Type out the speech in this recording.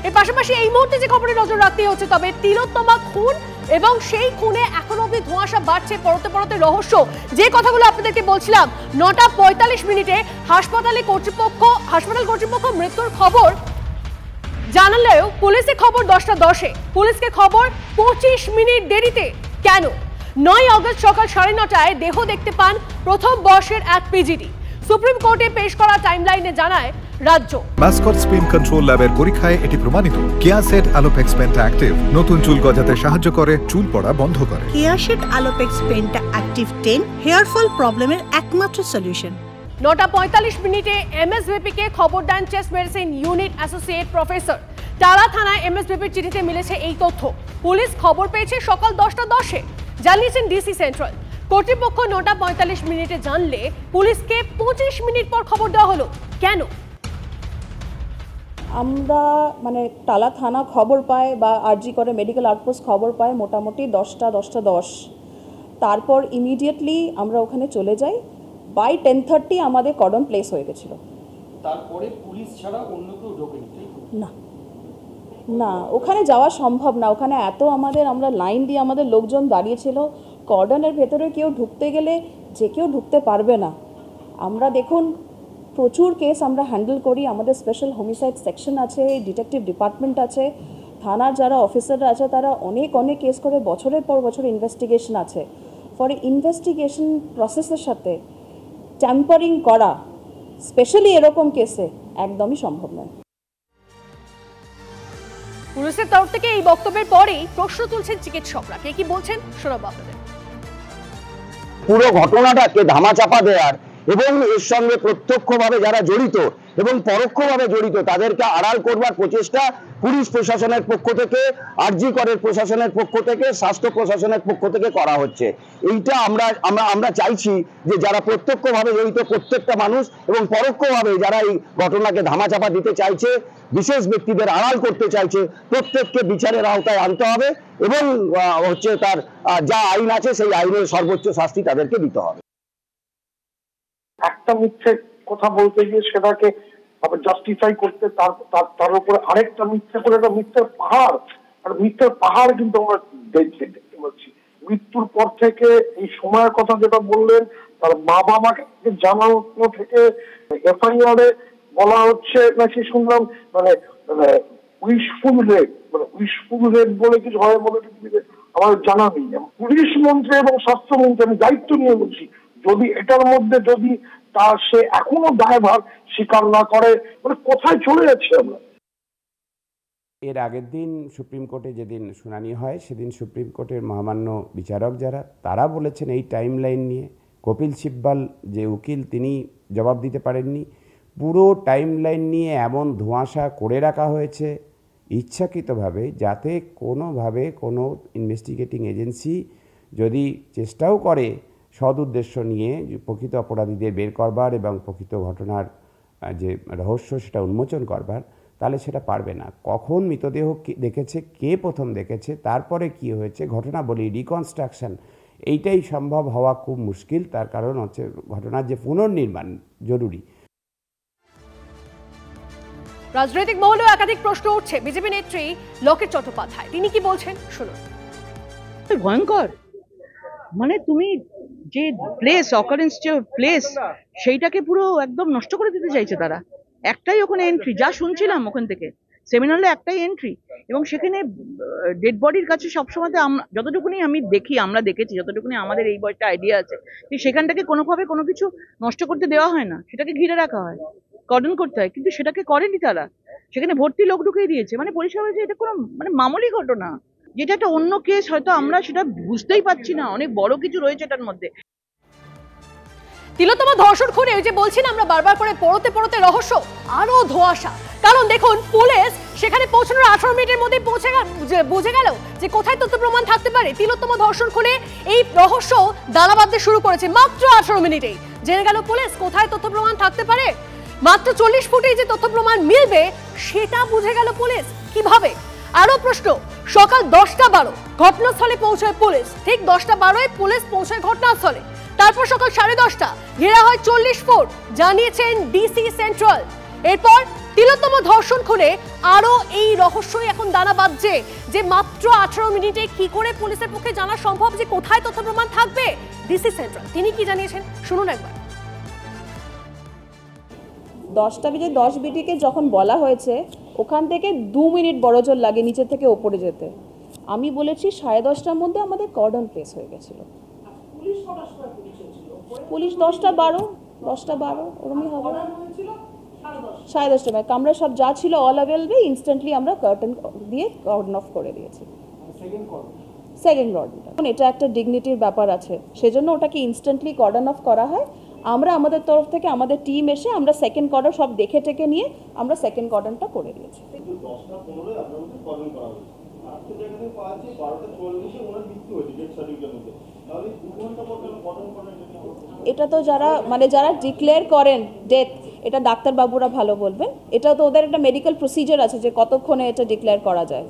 এর পাশাপাশি এই মুহূর্তে যে খবরে নজর রাখতে হচ্ছে, তবে তিলোত্তমা খুন এবং সেই খুনে এখন অবধি ধোঁয়াশা বাড়ছে, পরতে পরতে রহস্য। যে কথাগুলো আপনাদেরকে বলছিলাম, 9টা 45 মিনিটে হাসপাতাল কর্তৃপক্ষ মৃত্যুর খবর জানালেও পুলিশের খবর 10টা 10-এ, পুলিশকে খবর 25 মিনিট দেরিতে। কেন? 9 আগস্ট সকাল 9:30টায় দেহ দেখতে পান প্রথম বর্ষের এক পিজিটি। সুপ্রিম কোর্টে পেশ করা টাইমলাইনে জানায় রাজ্য। মাসকট স্পিন কন্ট্রোল ল্যাবের পরীক্ষায় এটি প্রমাণিত। কেয়াসেট আলোপেক্স পেন্টা অ্যাক্টিভ নতুন চুল গজাতে সাহায্য করে, চুল পড়া বন্ধ করে। Keya Seth alopex penta active 10 hair fall প্রবলেমের একমাত্র সলিউশন। 9টা 45 মিনিটে এমএসভিপিকে খবর দেন chest medicine unit associate professor. Tala থানায় এমএসভিপির চিঠিতে মিলেছে এই তথ্য। পুলিশ খবর পেয়েছে সকাল 10টা 10-এ, জানিয়েছেন ডিসি সেন্ট্রাল। কর্তৃপক্ষ 9টা 45 মিনিটে জানলে পুলিশকে 25 মিনিট পর খবর দেওয়া হলো। কেন? আমরা টালা থানা খবর পায় বা আরজি করে মেডিকেল আউটপোস্ট খবর পায় মোটামুটি 10টা 10 তারপর ইমিডিয়েটলি আমরা ওখানে চলে যাই। বাই 10:30 আমাদের কর্ডন প্লেস হয়ে গেছিল। তারপরে পুলিশ ছাড়া অন্য কেউ ঢোকেনি? না, ওখানে যাওয়া সম্ভব না। ওখানে আমরা লাইন দিয়ে আমাদের লোকজন দাঁড়িয়েছিল। কর্ডনের ভেতরে কেউ ঢুকতে গেলে যে কেউ ঢুকতে পারবে না। আমরা দেখুন প্রচুর কেস আমরা হ্যান্ডেল করি। আমাদের স্পেশাল হোমিসাইড সেকশন আছে, ডিটেকটিভ ডিপার্টমেন্ট আছে, থানার যারা অফিসাররা আছে তারা অনেক কেস করে, বছরের পর বছর ইনভেস্টিগেশন আছে। ফর ইনভেস্টিগেশন প্রসেসের সাথে ট্যাম্পারিং করা, স্পেশালি এরকম কেসে, একদমই সম্ভব নয়। পুলিশের তরফ থেকে এই বক্তব্যের পরেই প্রশ্ন তুলছেন চিকিৎসকরা। কে কি বলছেন শোনাবো আপনাদের। পুরো ঘটনাটাকে ধামাচাপা দেওয়ার এবং এর সঙ্গে প্রত্যক্ষভাবে যারা জড়িত এবং পরোক্ষভাবে জড়িত তাদেরকে আড়াল করবার প্রচেষ্টা পুলিশ প্রশাসনের পক্ষ থেকে, আরজি করের প্রশাসনের পক্ষ থেকে, স্বাস্থ্য প্রশাসনের পক্ষ থেকে করা হচ্ছে। এইটা আমরা চাইছি যে যারা প্রত্যক্ষভাবে জড়িত প্রত্যেকটা মানুষ এবং পরোক্ষভাবে যারা এই ঘটনাকে ধামাচাপা দিতে চাইছে, বিশেষ ব্যক্তিদের আড়াল করতে চাইছে, প্রত্যেককে বিচারের আওতায় আনতে হবে এবং তার যা আইন আছে সেই আইনের সর্বোচ্চ শাস্তি তাদেরকে দিতে হবে। একটা মিথ্যে কথা বলতে গিয়ে সেটাকে জাস্টিফাই করতে তার উপরে আরেকটা মিথ্যে করে একটা মিথ্যের পাহাড়, আর মিথ্যের পাহাড় কিন্তু আমরা দেখতে পাচ্ছি। মৃত্যুর পর থেকে এই সময়ের কথা যেটা বললেন, তার মা বাবাকে জানানো থেকে এফআইআর এ বলা হচ্ছে নাকি শুনলাম উইশফুল রেপ বলে কিছু হয় বলে আমার জানা নেই। পুলিশ মন্ত্রী এবং স্বাস্থ্যমন্ত্রী, আমি দায়িত্ব নিয়ে বলছি, যদি এটার মধ্যে সে এখনো দায়ভার স্বীকার না করে, কোথায় চলে যাচ্ছে আমরা। এর আগের দিন সুপ্রিম কোর্টে যেদিন শুনানি হয়, সেদিন সুপ্রিম কোর্টের মহামান্য বিচারক তারা বলেছেন এই টাইম লাইন নিয়ে। কপিল সিব্বাল যে উকিল, তিনি জবাব দিতে পারেননি। পুরো টাইম লাইন নিয়ে এমন ধোঁয়াশা করে রাখা হয়েছে ইচ্ছাকৃতভাবে, যাতে কোনোভাবে কোনো ইনভেস্টিগেটিং এজেন্সি যদি চেষ্টাও করে সদ উদ্দেশ্য নিয়ে প্রকৃত অপরাধীদের বের করবার এবং প্রকৃত ঘটনার যে রহস্য সেটা উন্মোচন করবার, তাহলে সেটা পারবে না। কখন মৃতদেহ দেখেছে, কে প্রথম দেখেছে, তারপরে কি হয়েছে, ঘটনা বলি রিকনস্ট্রাকশন, এইটাই সম্ভব হওয়া খুব মুশকিল। তার কারণ হচ্ছে ঘটনার যে পুনর্নির্মাণ জরুরি। রাজনৈতিক মহলেও একাধিক প্রশ্ন উঠছে। বিজেপি নেত্রী লোকেট চট্টোপাধ্যায় তিনি কি বলছেন শুনুন। ভয়ঙ্কর, তুমি যে প্লেস অকারেন্স, যে প্লেস, সেইটাকে পুরো একদম নষ্ট করে দিতে চাইছে তারা। একটাই ওখানে এন্ট্রি, যা শুনছিলাম ওখান থেকে সেমিনারে, একটাই এন্ট্রি, এবং সেখানে ডেড বডির কাছে সবসময় যতটুকুনি আমরা দেখেছি, যতটুকুনি আমাদের এই বয়সটা আইডিয়া আছে, সেখানটাকে কোনোভাবে কোনো কিছু নষ্ট করতে দেওয়া হয় না, সেটাকে ঘিরে রাখা হয়, কর্ডন করতে হয়, কিন্তু সেটাকে করেনি তারা। সেখানে ভর্তি লোক ঢুকিয়ে দিয়েছে, পরিষ্কার হয়েছে এটা কোনো মামুলি ঘটনা, যেটা একটা অন্য কেস, হয়তো আমরা সেটা বুঝতেই পারছি না, অনেক বড় কিছু রয়েছে এটার মধ্যে। তিলোত্তমা ধর্ষণ খুনে ওই যে বলছিলাম আমরা বারবার করে পড়তে রহস্য আরো ধোঁয়াশা। কারণ দেখুন, পুলিশ সেখানে পৌঁছানোর 18 মিনিটের মধ্যে বুঝে গেল যে কোথায় তথ্য প্রমাণ থাকতে পারে। তিলোত্তমা ধর্ষণ খুনে এই রহস্য দানা বাঁধতে শুরু করেছে মাত্র 18 মিনিটেই। জেনে গেল পুলিশ কোথায় তথ্য প্রমাণ থাকতে পারে। মাত্র 40 ফুটেই যে তথ্য প্রমাণ মিলবে সেটা বুঝে গেল পুলিশ কিভাবে। আরো প্রশ্ন, সকাল 10টা 12 ঘটনাস্থলে পৌঁছায় পুলিশ। ঠিক 10টা 12-এ পুলিশ পৌঁছায় ঘটনাস্থলে। তারপর সকাল 10:30 ঘেরা হয় 40 ফুট, জানিয়েছেন ডিসি সেন্ট্রাল। এরপর তিলোত্তম ধর্ষণ খুলে আরো এই রহস্যই এখন দানা বাঁধছে যে মাত্র 18 মিনিটে কি করে পুলিশের পক্ষে জানা সম্ভব যে কোথায় তথ্য প্রমাণ থাকবে। ডিসি সেন্ট্রাল তিনি কি জানিয়েছেন শুনুন একবার। 10:10 বিটিকে যখন বলা হয়েছে ওখান থেকে 2 মিনিট বড়জোর লাগে নিচে থেকে ওপরে যেতে। আমি বলেছি 10:30টার মধ্যে আমাদের কর্ডন প্লেস হয়ে গেছিল। পুলিশ 10:12 ওরমই হবে। 10:30 মানে কামরা সব যা ছিল অল অ্যাভেলেবল, ইনস্ট্যান্টলি আমরা কার্টন দিয়ে কর্ডন অফ করে দিয়েছি। সেকেন্ড কর্ডনটা এটা একটা ডিগনিটির ব্যাপার আছে, সেজন্য ওটাকে ইনস্ট্যান্টলি কর্ডন অফ করা হয়। আমরা আমাদের তরফ থেকে আমাদের টিম এসে আমরা সেকেন্ড কর্ডন সব দেখে টেকে নিয়ে আমরা সেকেন্ড কর্ডনটা করে দিয়েছি। এটা তো যারা ডিক্লেয়ার করেন ডেথ, এটা ডাক্তারবাবুরা ভালো বলবেন। এটা তো ওদের একটা মেডিকেল প্রসিজার আছে যে কতক্ষণে এটা ডিক্লেয়ার করা যায়।